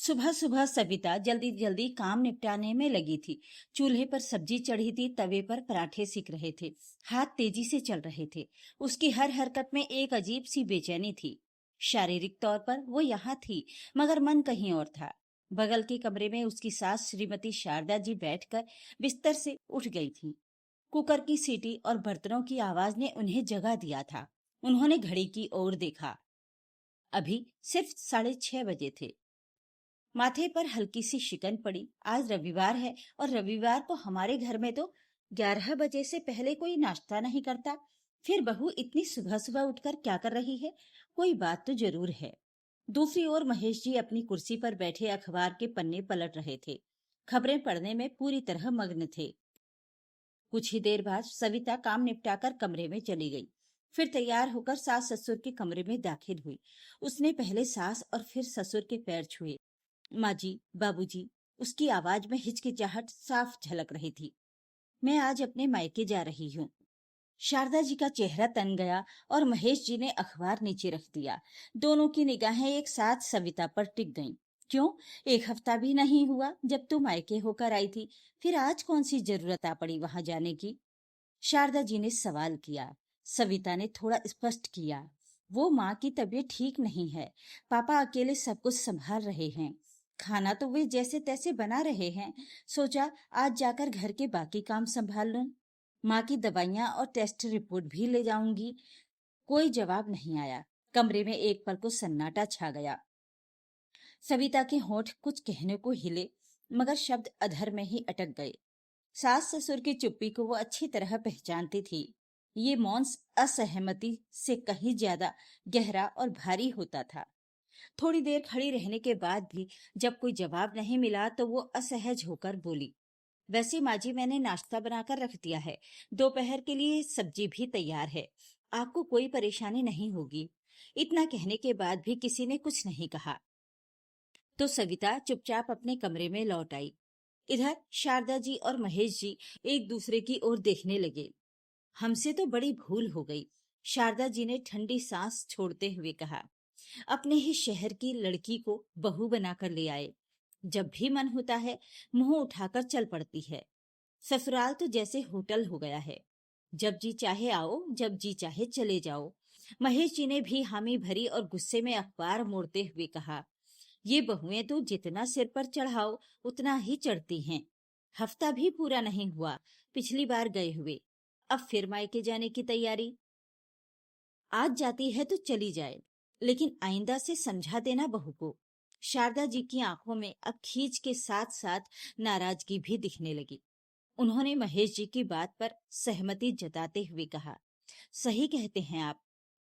सुबह सुबह सविता जल्दी जल्दी काम निपटाने में लगी थी। चूल्हे पर सब्जी चढ़ी थी, तवे पर पराठे सिक रहे थे, हाथ तेजी से चल रहे थे। उसकी हर हरकत में एक अजीब सी बेचैनी थी। शारीरिक तौर पर वो यहाँ थी, मगर मन कहीं और था। बगल के कमरे में उसकी सास श्रीमती शारदा जी बैठकर बिस्तर से उठ गई थी। कुकर की सीटी और बर्तनों की आवाज ने उन्हें जगा दिया था। उन्होंने घड़ी की ओर देखा। अभी सिर्फ 6:30 बजे थे। माथे पर हल्की सी शिकन पड़ी। आज रविवार है और रविवार को हमारे घर में तो 11 बजे से पहले कोई नाश्ता नहीं करता। फिर बहू इतनी सुबह सुबह उठकर क्या कर रही है? कोई बात तो जरूर है। दूसरी ओर महेश जी अपनी कुर्सी पर बैठे अखबार के पन्ने पलट रहे थे। खबरें पढ़ने में पूरी तरह मग्न थे। कुछ ही देर बाद सविता काम निपटाकर कमरे में चली गई। फिर तैयार होकर सास ससुर के कमरे में दाखिल हुई। उसने पहले सास और फिर ससुर के पैर छुए। माँ जी, बाबूजी, उसकी आवाज में हिचकिचाहट साफ झलक रही थी। मैं आज अपने मायके जा रही हूँ। शारदा जी का चेहरा तन गया और महेश जी ने अखबार नीचे रख दिया। दोनों की निगाहें एक साथ सविता पर टिक गईं। क्यों? 1 हफ्ता भी नहीं हुआ जब तू मायके होकर आई थी, फिर आज कौन सी जरूरत आ पड़ी वहां जाने की? शारदा जी ने सवाल किया। सविता ने थोड़ा स्पष्ट किया। वो माँ की तबीयत ठीक नहीं है। पापा अकेले सब कुछ संभाल रहे हैं। खाना तो वे जैसे तैसे बना रहे हैं। सोचा आज जाकर घर के बाकी काम संभाल लूं। माँ की दवाइयाँ और टेस्ट रिपोर्ट भी ले जाऊंगी। कोई जवाब नहीं आया। कमरे में एक पल को सन्नाटा छा गया। सविता के होंठ कुछ कहने को हिले, मगर शब्द अधर में ही अटक गए। सास ससुर की चुप्पी को वो अच्छी तरह पहचानती थी। ये मौन असहमति से कहीं ज्यादा गहरा और भारी होता था। थोड़ी देर खड़ी रहने के बाद भी जब कोई जवाब नहीं मिला तो वो असहज होकर बोली, वैसे माँ जी, मैंने नाश्ता बनाकर रख दिया है। दोपहर के लिए सब्जी भी तैयार है। आपको कोई परेशानी नहीं होगी। इतना कहने के बाद भी किसी ने कुछ नहीं कहा तो सविता चुपचाप अपने कमरे में लौट आई। इधर शारदा जी और महेश जी एक दूसरे की ओर देखने लगे। हमसे तो बड़ी भूल हो गई, शारदा जी ने ठंडी सांस छोड़ते हुए कहा। अपने ही शहर की लड़की को बहू बनाकर ले आए। जब भी मन होता है मुंह उठाकर चल पड़ती है। ससुराल तो जैसे होटल हो गया है। जब जी चाहे आओ, जब जी चाहे चले जाओ। महेश जी ने भी हामी भरी और गुस्से में अखबार मोड़ते हुए कहा, ये बहुएं तो जितना सिर पर चढ़ाओ उतना ही चढ़ती हैं। हफ्ता भी पूरा नहीं हुआ पिछली बार गए हुए, अब फिर मायके जाने की तैयारी। आज जाती है तो चली जाए, लेकिन आइंदा से समझा देना बहू को। शारदा जी की आंखों में अब खींच के साथ साथ नाराजगी भी दिखने लगी। उन्होंने महेश जी की बात पर सहमति जताते हुए कहा, सही कहते हैं आप।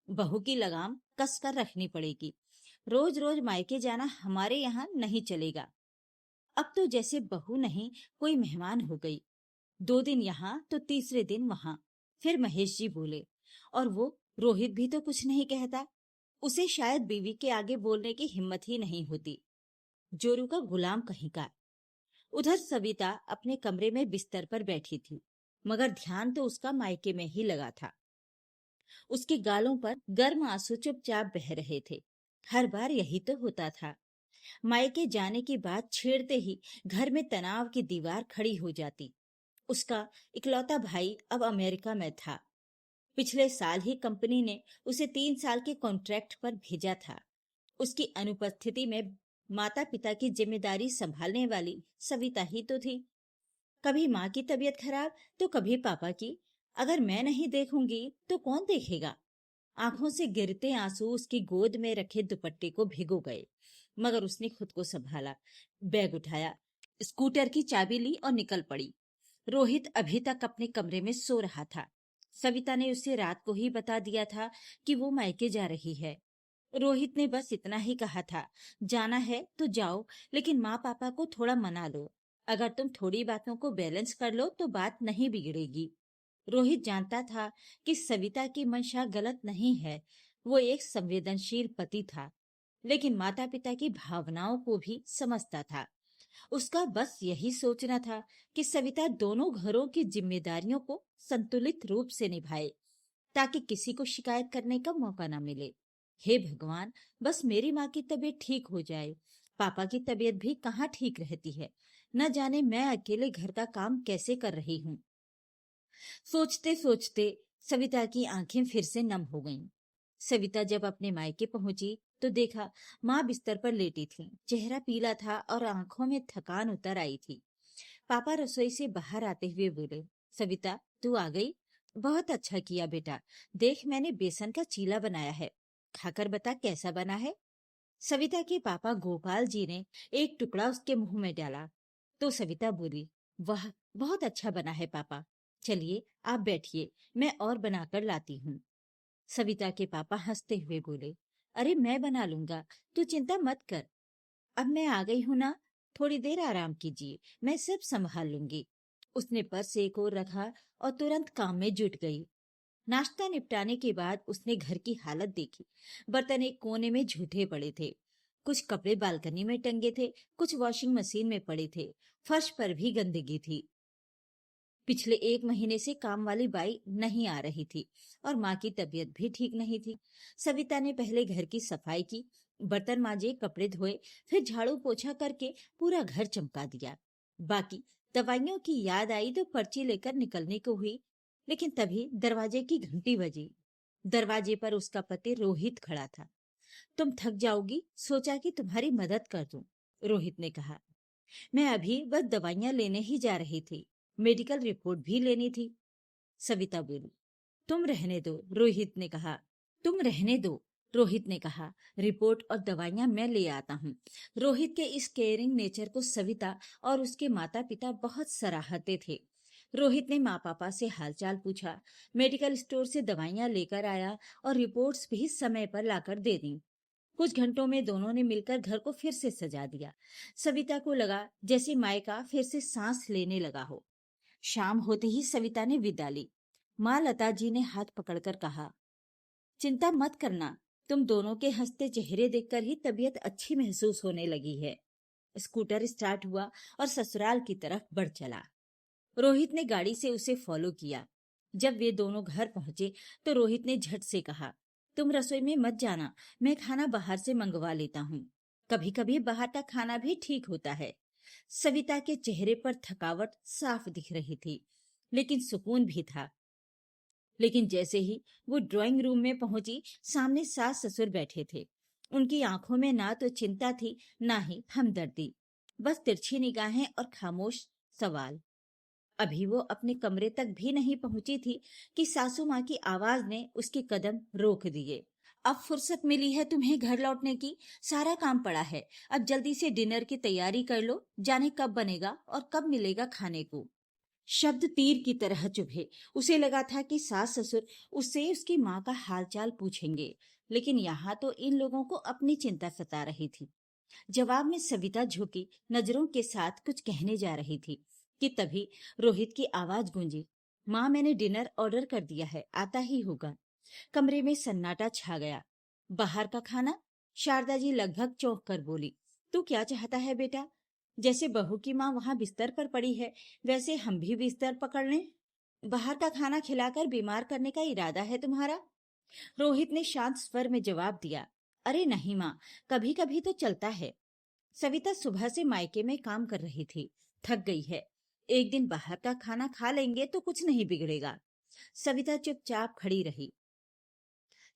बहू की लगाम कस कर रखनी पड़ेगी। रोज रोज मायके जाना हमारे यहाँ नहीं चलेगा। अब तो जैसे बहू नहीं कोई मेहमान हो गई। 2 दिन यहाँ तो तीसरे दिन वहां। फिर महेश जी बोले, और वो रोहित भी तो कुछ नहीं कहता। उसे शायद बीवी के आगे बोलने की हिम्मत ही नहीं होती। जोरू का गुलाम कहीं का। उधर सविता अपने कमरे में बिस्तर पर बैठी थी, मगर ध्यान तो उसका मायके में ही लगा था। उसके गालों पर गर्म आंसू चुपचाप बह रहे थे। हर बार यही तो होता था। मायके जाने की बात छेड़ते ही घर में तनाव की दीवार खड़ी हो जाती। उसका इकलौता भाई अब अमेरिका में था। पिछले साल ही कंपनी ने उसे 3 साल के कॉन्ट्रैक्ट पर भेजा था। उसकी अनुपस्थिति में माता पिता की जिम्मेदारी संभालने वाली सविता ही तो थी। कभी माँ की तबीयत खराब तो कभी पापा की। अगर मैं नहीं देखूंगी तो कौन देखेगा? आंखों से गिरते आंसू उसकी गोद में रखे दुपट्टे को भिगो गए, मगर उसने खुद को संभाला। बैग उठाया, स्कूटर की चाबी ली और निकल पड़ी। रोहित अभी तक अपने कमरे में सो रहा था। सविता ने उसे रात को ही बता दिया था कि वो मायके जा रही है। रोहित ने बस इतना ही कहा था, जाना है तो जाओ, लेकिन माँ पापा को थोड़ा मना लो। अगर तुम थोड़ी बातों को बैलेंस कर लो तो बात नहीं बिगड़ेगी। रोहित जानता था कि सविता की मंशा गलत नहीं है। वो एक संवेदनशील पति था, लेकिन माता पिता की भावनाओं को भी समझता था। उसका बस यही सोचना था कि सविता दोनों घरों की जिम्मेदारियों को संतुलित रूप से निभाए, ताकि किसी को शिकायत करने का मौका न मिले। हे भगवान, बस मेरी माँ की तबीयत ठीक हो जाए। पापा की तबीयत भी कहाँ ठीक रहती है। न जाने मैं अकेले घर का काम कैसे कर रही हूँ। सोचते सोचते सविता की आंखें फिर से नम हो गईं। सविता जब अपने मायके पहुंची तो देखा माँ बिस्तर पर लेटी थी। चेहरा पीला था और आंखों में थकान उतर आई थी। पापा रसोई से बाहर आते हुए बोले, सविता तू आ गई? बहुत अच्छा किया बेटा। देख मैंने बेसन का चीला बनाया है, खाकर बता कैसा बना है। सविता के पापा गोपाल जी ने एक टुकड़ा उसके मुंह में डाला तो सविता बोली, वाह बहुत अच्छा बना है पापा। चलिए आप बैठिए, मैं और बनाकर लाती हूँ। सविता के पापा हंसते हुए बोले, अरे मैं बना लूंगा, तू चिंता मत कर। अब मैं आ गई हूं ना, थोड़ी देर आराम कीजिए, मैं सब संभाल लूंगी। उसने पर्स एक ओर रखा और तुरंत काम में जुट गई। नाश्ता निपटाने के बाद उसने घर की हालत देखी। बर्तन एक कोने में झूठे पड़े थे, कुछ कपड़े बालकनी में टंगे थे, कुछ वॉशिंग मशीन में पड़े थे। फर्श पर भी गंदगी थी। पिछले 1 महीने से काम वाली बाई नहीं आ रही थी और माँ की तबीयत भी ठीक नहीं थी। सविता ने पहले घर की सफाई की, बर्तन मांजे, कपड़े धोए, फिर झाड़ू पोछा करके पूरा घर चमका दिया। बाकी दवाइयों की याद आई तो पर्ची लेकर निकलने को हुई, लेकिन तभी दरवाजे की घंटी बजी। दरवाजे पर उसका पति रोहित खड़ा था। तुम थक जाओगी, सोचा कि तुम्हारी मदद कर दूं, रोहित ने कहा। मैं अभी बस दवाइयां लेने ही जा रही थी, मेडिकल रिपोर्ट भी लेनी थी। सविता बोली, तुम रहने दो, रोहित ने कहा। तुम रहने दो, रोहित ने कहा। रिपोर्ट और दवाइयां मैं ले आता हूँ। रोहित के इस केयरिंग नेचर को सविता और उसके माता पिता बहुत सराहते थे। रोहित ने माँ पापा से हालचाल पूछा, मेडिकल स्टोर से दवाइयां लेकर आया और रिपोर्ट्स भी समय पर लाकर दे दी। कुछ घंटों में दोनों ने मिलकर घर को फिर से सजा दिया। सविता को लगा जैसे मायका फिर से सांस लेने लगा हो। शाम होते ही सविता ने विदा ली। माँ लता जी ने हाथ पकड़कर कहा, चिंता मत करना, तुम दोनों के हंसते चेहरे देखकर ही तबीयत अच्छी महसूस होने लगी है। स्कूटर स्टार्ट हुआ और ससुराल की तरफ बढ़ चला। रोहित ने गाड़ी से उसे फॉलो किया। जब वे दोनों घर पहुंचे तो रोहित ने झट से कहा, तुम रसोई में मत जाना, मैं खाना बाहर से मंगवा लेता हूँ। कभी कभी बाहर का खाना भी ठीक होता है। सविता के चेहरे पर थकावट साफ दिख रही थी, लेकिन सुकून भी था। लेकिन जैसे ही वो ड्राइंग रूम में पहुंची, सामने सास ससुर बैठे थे। उनकी आंखों में ना तो चिंता थी, ना ही हमदर्दी, बस तिरछी निगाहें और खामोश सवाल। अभी वो अपने कमरे तक भी नहीं पहुंची थी कि सासू माँ की आवाज ने उसके कदम रोक दिए। अब फुर्सत मिली है तुम्हें घर लौटने की, सारा काम पड़ा है। अब जल्दी से डिनर की तैयारी कर लो, जाने कब बनेगा और कब मिलेगा खाने को। शब्द तीर की तरह चुभे। उसे लगा था कि सास ससुर उससे उसकी माँ का हालचाल पूछेंगे, लेकिन यहाँ तो इन लोगों को अपनी चिंता सता रही थी। जवाब में सविता झुकी नजरों के साथ कुछ कहने जा रही थी कि तभी रोहित की आवाज गूंजी, माँ मैंने डिनर ऑर्डर कर दिया है, आता ही होगा। कमरे में सन्नाटा छा गया। बाहर का खाना? शारदा जी लगभग चौंक कर बोली, तू क्या चाहता है बेटा? जैसे बहू की माँ वहां बिस्तर पर पड़ी है, वैसे हम भी बिस्तर पकड़ लें? बाहर का खाना खिलाकर बीमार करने का इरादा है तुम्हारा? रोहित ने शांत स्वर में जवाब दिया, अरे नहीं माँ, कभी कभी तो चलता है। सविता सुबह से मायके में काम कर रही थी, थक गई है। एक दिन बाहर का खाना खा लेंगे तो कुछ नहीं बिगड़ेगा। सविता चुपचाप खड़ी रही।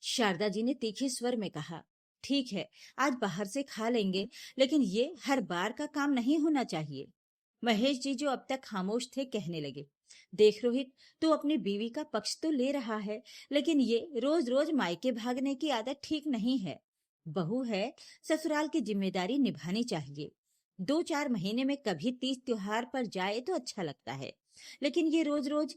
शारदा जी ने तीखे स्वर में कहा, ठीक है, आज बाहर से खा लेंगे, लेकिन ये हर बार का काम नहीं होना चाहिए। महेश जी जो अब तक खामोश थे कहने लगे, देख रोहित, तू अपनी बीवी का पक्ष तो ले रहा है, लेकिन ये रोज रोज मायके भागने की आदत ठीक नहीं है। बहू है, ससुराल की जिम्मेदारी निभानी चाहिए। 2-4 महीने में कभी तीज त्योहार पर जाए तो अच्छा लगता है, लेकिन ये रोज रोज।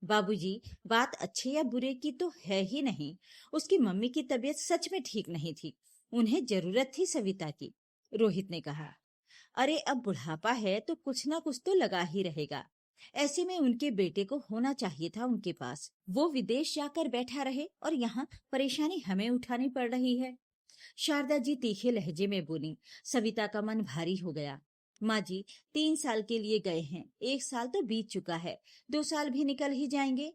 बाबूजी, बात अच्छे या बुरे की तो है ही नहीं। उसकी मम्मी की तबीयत सच में ठीक नहीं थी, उन्हें जरूरत थी सविता की, रोहित ने कहा। अरे अब बुढ़ापा है तो कुछ ना कुछ तो लगा ही रहेगा। ऐसे में उनके बेटे को होना चाहिए था उनके पास। वो विदेश जाकर बैठा रहे और यहाँ परेशानी हमें उठानी पड़ रही है। शारदा जी तीखे लहजे में बोली। सविता का मन भारी हो गया। माँ जी, 3 साल के लिए गए हैं, 1 साल तो बीत चुका है, 2 साल भी निकल ही जाएंगे।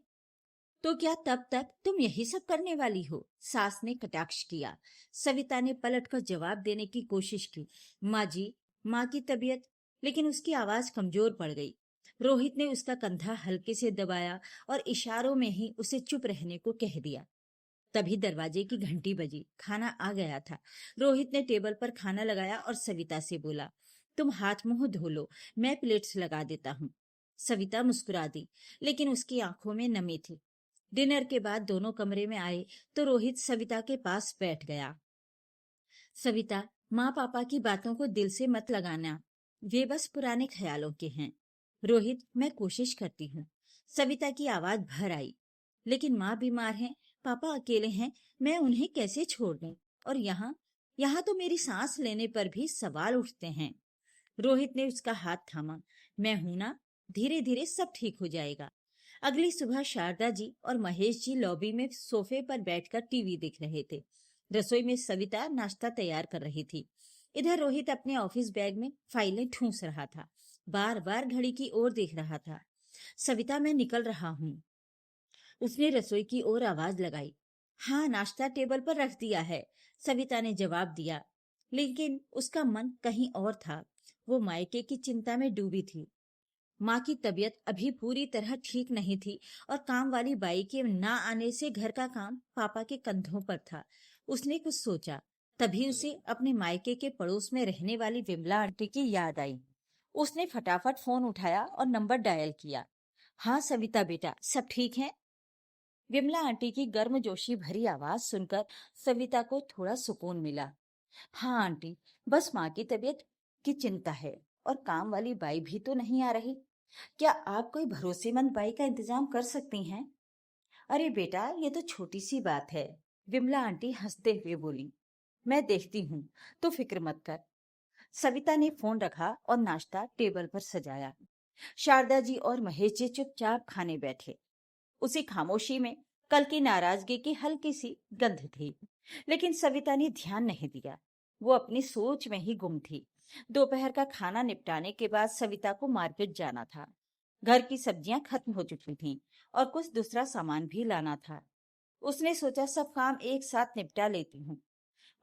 तो क्या तब तक तुम यही सब करने वाली हो? सास ने कटाक्ष किया। सविता ने पलटकर जवाब देने की कोशिश की। माँ जी, माँ की तबीयत। लेकिन उसकी आवाज कमजोर पड़ गई। रोहित ने उसका कंधा हल्के से दबाया और इशारों में ही उसे चुप रहने को कह दिया। तभी दरवाजे की घंटी बजी। खाना आ गया था। रोहित ने टेबल पर खाना लगाया और सविता से बोला, तुम हाथ मुंह धो लो, मैं प्लेट्स लगा देता हूँ। सविता मुस्कुरा दी, लेकिन उसकी आंखों में नमी थी। डिनर के बाद दोनों कमरे में आए तो रोहित सविता के पास बैठ गया। सविता, माँ पापा की बातों को दिल से मत लगाना, वे बस पुराने ख्यालों के हैं। रोहित, मैं कोशिश करती हूँ। सविता की आवाज भर आई। लेकिन माँ बीमार है, पापा अकेले हैं, मैं उन्हें कैसे छोड़ दूं? और यहाँ यहाँ तो मेरी सांस लेने पर भी सवाल उठते हैं। रोहित ने उसका हाथ थामा। मैं हूं ना, धीरे धीरे सब ठीक हो जाएगा। अगली सुबह शारदा जी और महेश जी लॉबी में सोफे पर बैठकर टीवी देख रहे थे। रसोई में सविता नाश्ता तैयार कर रही थी। इधर रोहित अपने ऑफिस बैग में फाइलें ठूंस रहा था। बार बार घड़ी की ओर देख रहा था। सविता, मैं निकल रहा हूँ। उसने रसोई की ओर आवाज लगाई। हाँ, नाश्ता टेबल पर रख दिया है, सविता ने जवाब दिया। लेकिन उसका मन कहीं और था। वो मायके की चिंता में डूबी थी। माँ की तबीयत अभी पूरी तरह ठीक नहीं थी और काम वाली बाई के ना आने से घर का काम पापा के कंधों पर था। उसने कुछ सोचा। तभी उसे अपने मायके के पड़ोस में रहने वाली विमला आंटी की याद आई। उसने फटाफट फोन उठाया और नंबर डायल किया। हाँ सविता बेटा, सब ठीक है? विमला आंटी की गर्मजोशी भरी आवाज सुनकर सविता को थोड़ा सुकून मिला। हाँ आंटी, बस माँ की तबीयत की चिंता है और काम वाली बाई भी तो नहीं आ रही। क्या आप कोई भरोसेमंद बाई का इंतजाम कर सकती हैं? अरे बेटा, ये तो छोटी सी बात है, विमला आंटी हंसते हुए बोली। मैं देखती हूँ, तो फिक्र मत कर। सविता ने फोन रखा और नाश्ता टेबल पर सजाया। शारदा जी और महेश जी चुपचाप खाने बैठे। उसी खामोशी में कल की नाराजगी की हल्की सी गंध थी, लेकिन सविता ने ध्यान नहीं दिया। वो अपनी सोच में ही गुम थी। दोपहर का खाना निपटाने के बाद सविता को मार्केट जाना था। घर की सब्जियां खत्म हो चुकी थीं और कुछ दूसरा सामान भी लाना था। उसने सोचा सब काम एक साथ निपटा लेती हूँ।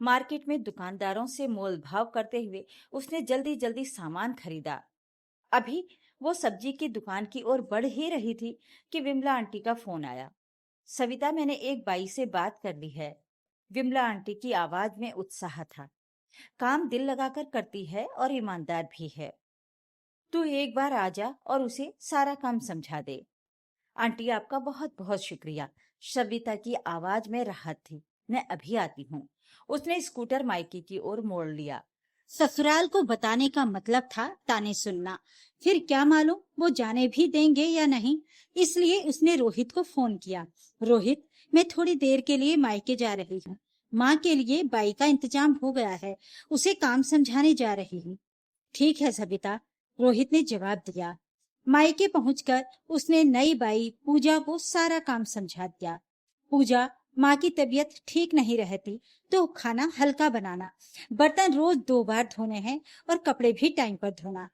मार्केट में दुकानदारों से मोल भाव करते हुए उसने जल्दी जल्दी सामान खरीदा। अभी वो सब्जी की दुकान की ओर बढ़ ही रही थी कि विमला आंटी का फोन आया। सविता, मैंने एक बाई से बात कर ली है। विमला आंटी की आवाज में उत्साह था। काम दिल लगाकर करती है और ईमानदार भी है। तू एक बार आ जा और उसे सारा काम समझा दे। आंटी, आपका बहुत बहुत शुक्रिया। सविता की आवाज में राहत थी। मैं अभी आती हूँ। उसने स्कूटर मायके की ओर मोड़ लिया। ससुराल को बताने का मतलब था ताने सुनना। फिर क्या मालूम वो जाने भी देंगे या नहीं, इसलिए उसने रोहित को फोन किया। रोहित, मैं थोड़ी देर के लिए मायके जा रही हूँ। माँ के लिए बाई का इंतजाम हो गया है, उसे काम समझाने जा रही हूँ। ठीक है सविता, रोहित ने जवाब दिया। मायके पहुंचकर उसने नई बाई पूजा को सारा काम समझा दिया। पूजा, माँ की तबीयत ठीक नहीं रहती तो खाना हल्का बनाना, बर्तन रोज 2 बार धोने हैं और कपड़े भी टाइम पर धोना।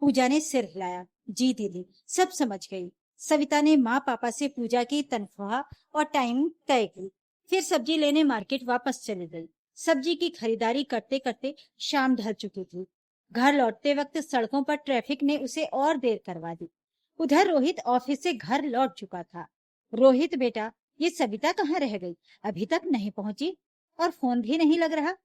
पूजा ने सिर हिलाया। जी दीदी, सब समझ गई। सविता ने माँ पापा से पूजा की तनख्वाह और टाइम तय की। फिर सब्जी लेने मार्केट वापस चली गई। सब्जी की खरीदारी करते करते शाम ढल चुकी थी। घर लौटते वक्त सड़कों पर ट्रैफिक ने उसे और देर करवा दी। उधर रोहित ऑफिस से घर लौट चुका था। रोहित बेटा, ये सविता कहाँ रह गई? अभी तक नहीं पहुंची और फोन भी नहीं लग रहा।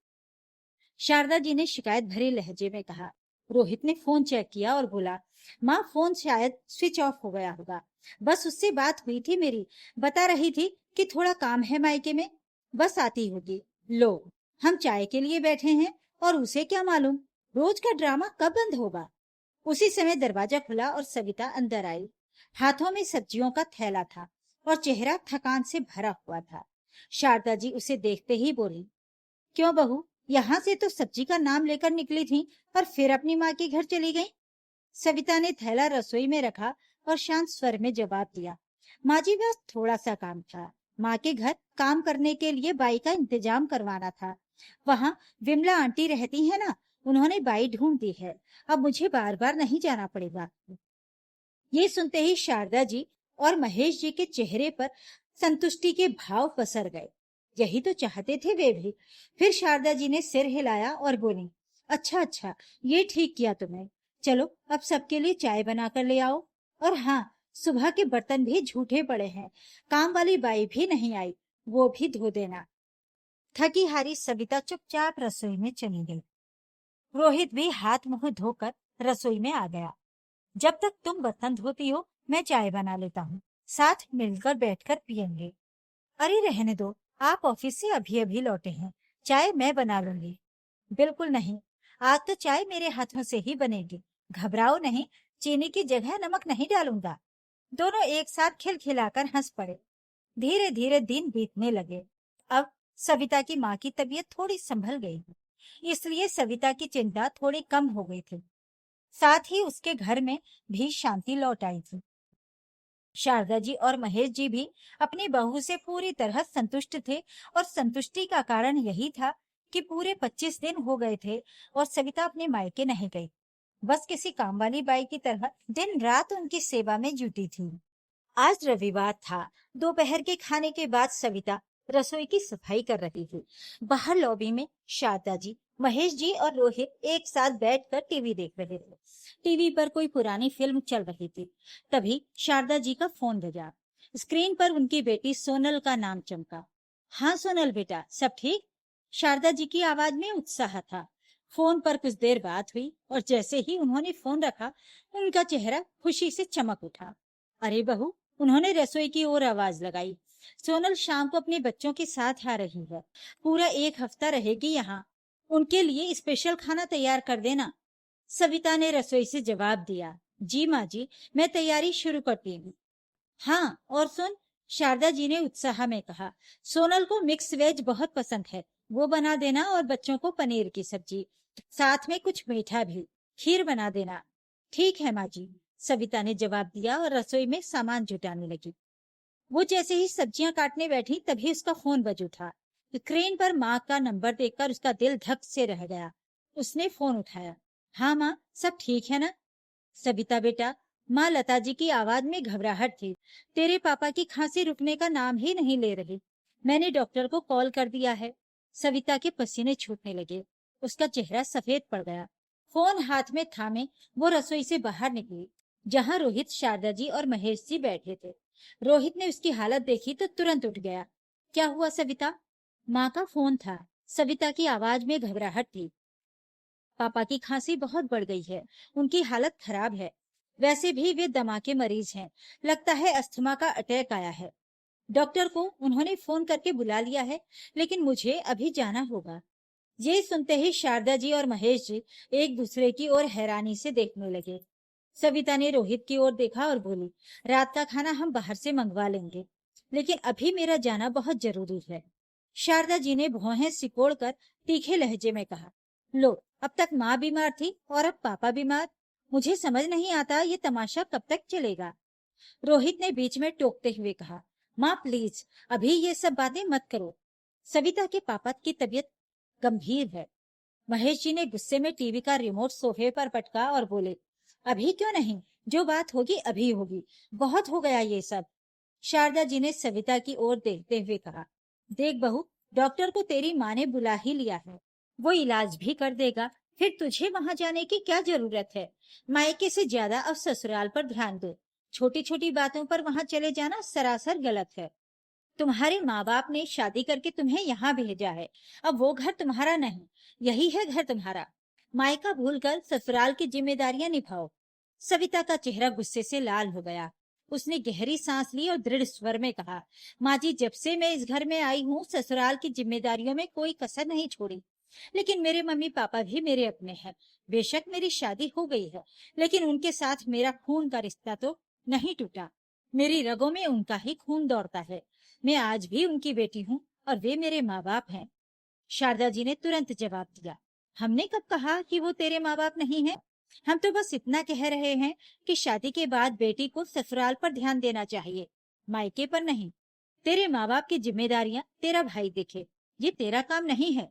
शारदा जी ने शिकायत भरे लहजे में कहा। रोहित ने फोन चेक किया और बोला, माँ फोन शायद स्विच ऑफ हो गया होगा। बस उससे बात हुई थी मेरी, बता रही थी कि थोड़ा काम है मायके में, बस आती होगी। लो, हम चाय के लिए बैठे हैं और उसे क्या मालूम रोज का ड्रामा कब बंद होगा। उसी समय दरवाजा खुला और सविता अंदर आई। हाथों में सब्जियों का थैला था और चेहरा थकान से भरा हुआ था। शारदा जी उसे देखते ही बोली, क्यों बहू, यहाँ से तो सब्जी का नाम लेकर निकली थी और फिर अपनी माँ के घर चली गई। सविता ने थैला रसोई में रखा और शांत स्वर में जवाब दिया, माँ जी बस थोड़ा सा काम था। माँ के घर काम करने के लिए बाई का इंतजाम करवाना था। वहाँ विमला आंटी रहती है ना, उन्होंने बाई ढूंढ दी है। अब मुझे बार बार नहीं जाना पड़ेगा। ये सुनते ही शारदा जी और महेश जी के चेहरे पर संतुष्टि के भाव पसर गए। यही तो चाहते थे वे भी। फिर शारदा जी ने सिर हिलाया और बोली, अच्छा अच्छा, ये ठीक किया तुमने। चलो अब सबके लिए चाय बनाकर ले आओ। और हाँ, सुबह के बर्तन भी झूठे पड़े हैं, काम वाली बाई भी नहीं आई, वो भी धो देना। थकी हारी सविता चुपचाप रसोई में चली गई। रोहित भी हाथ मुंह धोकर रसोई में आ गया। जब तक तुम बर्तन धोती हो, मैं चाय बना लेता हूँ, साथ मिलकर बैठकर पियेंगे। अरे रहने दो, आप ऑफिस से अभी अभी लौटे हैं, चाय मैं बना लूंगी। बिल्कुल नहीं, आज तो चाय मेरे हाथों से ही बनेगी। घबराओ नहीं, चीनी की जगह नमक नहीं डालूंगा। दोनों एक साथ खिलखिलाकर हंस पड़े। धीरे धीरे दिन बीतने लगे। अब सविता की माँ की तबीयत थोड़ी संभल गई, इसलिए सविता की चिंता थोड़ी कम हो गई थी। साथ ही उसके घर में भी शांति लौट आई थी। शारदा जी और महेश जी भी अपनी बहू से पूरी तरह संतुष्ट थे, और संतुष्टि का कारण यही था कि पूरे 25 दिन हो गए थे और सविता अपने मायके नहीं गई, बस किसी काम वाली बाई की तरह दिन रात उनकी सेवा में जुटी थी। आज रविवार था। दोपहर के खाने के बाद सविता रसोई की सफाई कर रही थी। बाहर लॉबी में शारदा जी, महेश जी और रोहित एक साथ बैठकर टीवी देख रहे थे। टीवी पर कोई पुरानी फिल्म चल रही थी। तभी शारदा जी का फोन बजा। स्क्रीन पर उनकी बेटी सोनल का नाम चमका। हाँ सोनल बेटा, सब ठीक? शारदा जी की आवाज में उत्साह था। फोन पर कुछ देर बात हुई और जैसे ही उन्होंने फोन रखा, उनका चेहरा खुशी से चमक उठा। अरे बहू, उन्होंने रसोई की ओर आवाज लगाई। सोनल शाम को अपने बच्चों के साथ आ रही है, पूरा 1 हफ्ता रहेगी यहाँ। उनके लिए स्पेशल खाना तैयार कर देना। सविता ने रसोई से जवाब दिया, जी माँ जी, मैं तैयारी शुरू करती हूँ। हाँ, और सुन, शारदा जी ने उत्साह में कहा, सोनल को मिक्स वेज बहुत पसंद है, वो बना देना, और बच्चों को पनीर की सब्जी, साथ में कुछ मीठा भी, खीर बना देना। ठीक है माँ जी, सविता ने जवाब दिया और रसोई में सामान जुटाने लगी। वो जैसे ही सब्जियां काटने बैठी तभी उसका फोन बज उठा। स्क्रीन पर माँ का नंबर देखकर उसका दिल धक से रह गया। उसने फोन उठाया। हाँ माँ, सब ठीक है ना? सविता बेटा, माँ लता जी की आवाज में घबराहट थी। तेरे पापा की खांसी रुकने का नाम ही नहीं ले रही। मैंने डॉक्टर को कॉल कर दिया है। सविता के पसीने छूटने लगे, उसका चेहरा सफेद पड़ गया। फोन हाथ में थामे वो रसोई से बाहर निकली, जहाँ रोहित, शारदा जी और महेश जी बैठे थे। रोहित ने उसकी हालत देखी तो तुरंत उठ गया। क्या हुआ सविता? माँ का फोन था। सविता की आवाज में घबराहट थी। पापा की खांसी बहुत बढ़ गई है, उनकी हालत खराब है। वैसे भी वे दमा के मरीज हैं, लगता है अस्थमा का अटैक आया है। डॉक्टर को उन्होंने फोन करके बुला लिया है, लेकिन मुझे अभी जाना होगा। ये सुनते ही शारदा जी और महेश जी एक दूसरे की ओर हैरानी से देखने लगे। सविता ने रोहित की ओर देखा और बोली, रात का खाना हम बाहर से मंगवा लेंगे, लेकिन अभी मेरा जाना बहुत जरूरी है। शारदा जी ने भौहें सिकोड़कर तीखे लहजे में कहा, लो, अब तक माँ बीमार थी और अब पापा बीमार। मुझे समझ नहीं आता ये तमाशा कब तक चलेगा। रोहित ने बीच में टोकते हुए कहा, माँ प्लीज, अभी ये सब बातें मत करो। सविता के पापा की तबीयत गंभीर है। महेश जी ने गुस्से में टीवी का रिमोट सोफे पर पटका और बोले, अभी क्यों नहीं, जो बात होगी अभी होगी, बहुत हो गया ये सब। शारदा जी ने सविता की ओर देखते हुए कहा, देख बहू, डॉक्टर को तेरी माँ ने बुला ही लिया है, वो इलाज भी कर देगा, फिर तुझे वहां जाने की क्या जरूरत है? मायके से ज्यादा अब ससुराल पर ध्यान दो। छोटी छोटी बातों पर वहां चले जाना सरासर गलत है। तुम्हारे माँ बाप ने शादी करके तुम्हें यहाँ भेजा है, अब वो घर तुम्हारा नहीं, यही है घर तुम्हारा। मायका भूलकर ससुराल की जिम्मेदारियां निभाओ। सविता का चेहरा गुस्से से लाल हो गया। उसने गहरी सांस ली और दृढ़ स्वर में कहा, माँ जी, जब से मैं इस घर में आई हूँ, ससुराल की जिम्मेदारियों में कोई कसर नहीं छोड़ी, लेकिन मेरे मम्मी पापा भी मेरे अपने हैं। बेशक मेरी शादी हो गई है, लेकिन उनके साथ मेरा खून का रिश्ता तो नहीं टूटा। मेरी रगों में उनका ही खून दौड़ता है। मैं आज भी उनकी बेटी हूँ और वे मेरे माँ बाप हैं। शारदा जी ने तुरंत जवाब दिया, हमने कब कहा कि वो तेरे माँ बाप नहीं है? हम तो बस इतना कह रहे हैं कि शादी के बाद बेटी को ससुराल पर ध्यान देना चाहिए, मायके पर नहीं। तेरे माँ बाप की जिम्मेदारियां तेरा भाई देखे, ये तेरा काम नहीं है।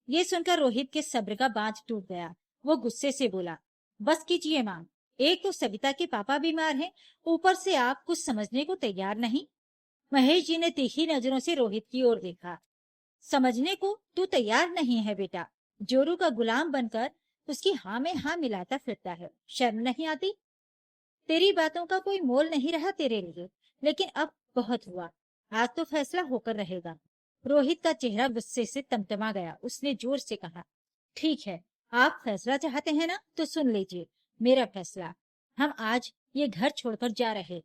ये सुनकर रोहित के सब्र का बांध टूट गया। वो गुस्से से बोला, बस कीजिए माँ, एक तो सविता के पापा बीमार हैं, ऊपर से आप कुछ समझने को तैयार नहीं। महेश जी ने तीखी नजरों से रोहित की ओर देखा। समझने को तू तैयार नहीं है बेटा, जोरू का गुलाम बनकर उसकी हाँ में हाँ मिलाता फिरता है, शर्म नहीं आती? तेरी बातों का कोई मोल नहीं रहा तेरे लिए, लेकिन अब बहुत हुआ, आज तो फैसला होकर रहेगा। रोहित का चेहरा गुस्से से तमतमा गया। उसने जोर से कहा, ठीक है, आप फैसला चाहते हैं ना, तो सुन लीजिए मेरा फैसला। हम आज ये घर छोड़कर जा रहे।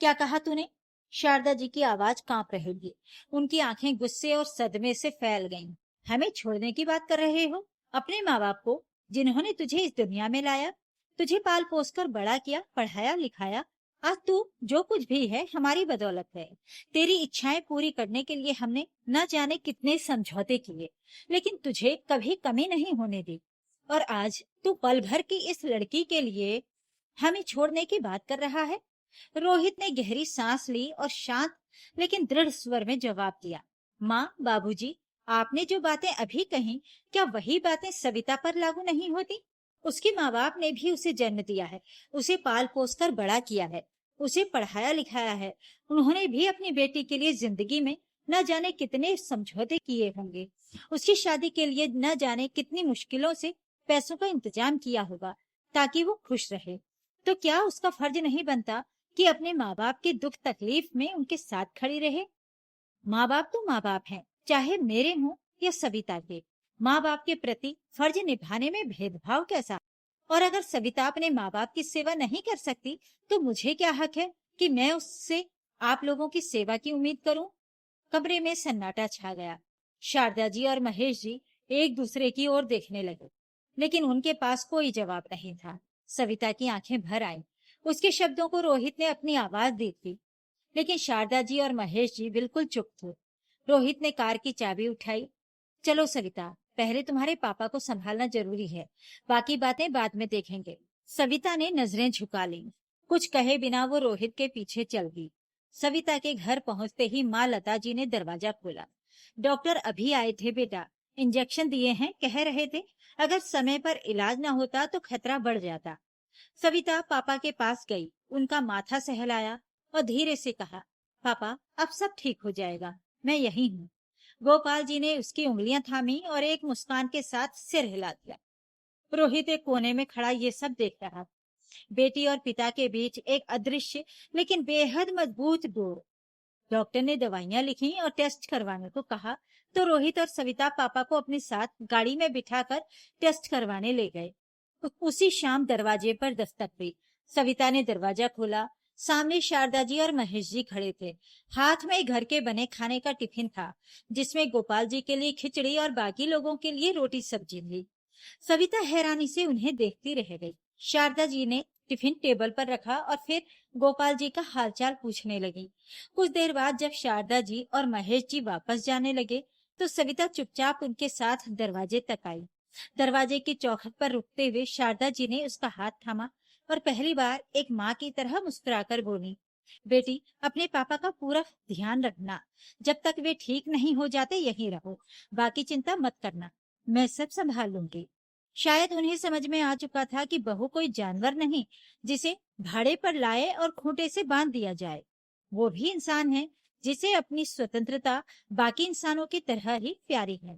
क्या कहा तूने? शारदा जी की आवाज कांप रही थी। उनकी आंखें गुस्से और सदमे से फैल गईं। हमें छोड़ने की बात कर रहे हो? अपने माँ बाप को, जिन्होंने तुझे इस दुनिया में लाया, तुझे पाल पोस कर बड़ा किया, पढ़ाया लिखाया। आज तू जो कुछ भी है हमारी बदौलत है। तेरी इच्छाएं पूरी करने के लिए हमने न जाने कितने समझौते किए, लेकिन तुझे कभी कमी नहीं होने दी। और आज तू पल भर की इस लड़की के लिए हमें छोड़ने की बात कर रहा है। रोहित ने गहरी सांस ली और शांत लेकिन दृढ़ स्वर में जवाब दिया, माँ, बाबूजी, आपने जो बातें अभी कही, क्या वही बातें सविता पर लागू नहीं होती? उसके माँ बाप ने भी उसे जन्म दिया है, उसे पाल पोस कर बड़ा किया है, उसे पढ़ाया लिखाया है। उन्होंने भी अपनी बेटी के लिए जिंदगी में न जाने कितने समझौते किए होंगे। उसकी शादी के लिए न जाने कितनी मुश्किलों से पैसों का इंतजाम किया होगा ताकि वो खुश रहे। तो क्या उसका फर्ज नहीं बनता कि अपने माँ बाप के दुख तकलीफ में उनके साथ खड़ी रहे? माँ बाप तो माँ बाप हैं, चाहे मेरे हों या सविता के। माँ बाप के प्रति फर्ज निभाने में भेदभाव कैसा? और अगर सविता अपने माँ बाप की सेवा नहीं कर सकती, तो मुझे क्या हक है कि मैं उससे आप लोगों की सेवा की उम्मीद करूं? कमरे में सन्नाटा छा गया। शारदा जी और महेश जी एक दूसरे की ओर देखने लगे, लेकिन उनके पास कोई जवाब नहीं था। सविता की आंखें भर आईं। उसके शब्दों को रोहित ने अपनी आवाज दी थी, लेकिन शारदा जी और महेश जी बिल्कुल चुप थे। रोहित ने कार की चाबी उठाई। चलो सविता, पहले तुम्हारे पापा को संभालना जरूरी है, बाकी बातें बाद में देखेंगे। सविता ने नजरें झुका ली। कुछ कहे बिना वो रोहित के पीछे चल गई। सविता के घर पहुंचते ही माँ लता जी ने दरवाजा खोला। डॉक्टर अभी आए थे बेटा, इंजेक्शन दिए हैं, कह रहे थे अगर समय पर इलाज ना होता तो खतरा बढ़ जाता। सविता पापा के पास गई, उनका माथा सहलाया और धीरे से कहा, पापा अब सब ठीक हो जाएगा, मैं यही हूँ। गोपाल जी ने उसकी उंगलियां थामी और एक मुस्कान के साथ सिर हिला दिया। रोहित एक कोने में खड़ा ये सब देख रहा। बेटी और पिता के बीच एक अदृश्य लेकिन बेहद मजबूत डोर। डॉक्टर ने दवाइयां लिखी और टेस्ट करवाने को कहा, तो रोहित और सविता पापा को अपने साथ गाड़ी में बिठाकर टेस्ट करवाने ले गए। उसी शाम दरवाजे पर दस्तक हुई। सविता ने दरवाजा खोला। सामने शारदा जी और महेश जी खड़े थे। हाथ में घर के बने खाने का टिफिन था, जिसमें गोपाल जी के लिए खिचड़ी और बाकी लोगों के लिए रोटी सब्जी थी। सविता हैरानी से उन्हें देखती रह गई। शारदा जी ने टिफिन टेबल पर रखा और फिर गोपाल जी का हालचाल पूछने लगी। कुछ देर बाद जब शारदा जी और महेश जी वापस जाने लगे, तो सविता चुपचाप उनके साथ दरवाजे तक आई। दरवाजे की चौखट पर रुकते हुए शारदा जी ने उसका हाथ थामा और पहली बार एक माँ की तरह मुस्कुराकर बोली, बेटी, अपने पापा का पूरा ध्यान रखना, जब तक वे ठीक नहीं हो जाते यहीं रहो, बाकी चिंता मत करना, मैं सब संभाल लूंगी। शायद उन्हें समझ में आ चुका था कि बहू कोई जानवर नहीं जिसे भाड़े पर लाए और खूंटे से बांध दिया जाए। वो भी इंसान है, जिसे अपनी स्वतंत्रता बाकी इंसानों की तरह ही प्यारी है।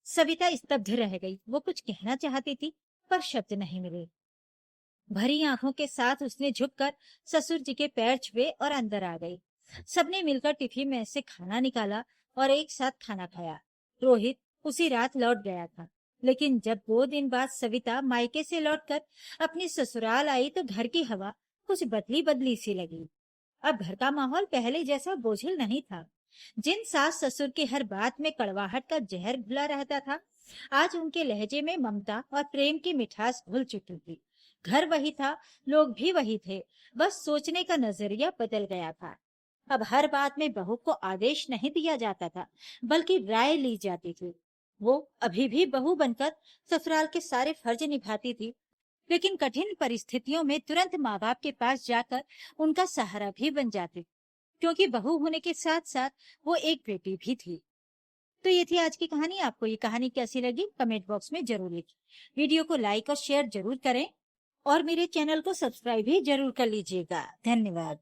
सविता स्तब्ध रह गई। वो कुछ कहना चाहती थी, पर शब्द नहीं मिले। भरी आंखों के साथ उसने झुककर ससुर जी के पैर छुए और अंदर आ गई। सबने मिलकर टिफिन में से खाना निकाला और एक साथ खाना खाया। रोहित उसी रात लौट गया था, लेकिन जब 2 दिन बाद सविता मायके से लौटकर अपनी ससुराल आई, तो घर की हवा कुछ बदली बदली सी लगी। अब घर का माहौल पहले जैसा बोझिल नहीं था। जिन सास ससुर की हर बात में कड़वाहट का जहर घुला रहता था, आज उनके लहजे में ममता और प्रेम की मिठास घुल चुकी थी। घर वही था, लोग भी वही थे, बस सोचने का नजरिया बदल गया था। अब हर बात में बहू को आदेश नहीं दिया जाता था, बल्कि राय ली जाती थी। वो अभी भी बहू बनकर ससुराल के सारे फर्ज निभाती थी, लेकिन कठिन परिस्थितियों में तुरंत माँ बाप के पास जाकर उनका सहारा भी बन जाती, क्योंकि बहू होने के साथ साथ वो एक बेटी भी थी। तो ये थी आज की कहानी। आपको ये कहानी कैसी लगी कमेंट बॉक्स में जरूर लिखिए। वीडियो को लाइक और शेयर जरूर करें और मेरे चैनल को सब्सक्राइब भी जरूर कर लीजिएगा। धन्यवाद।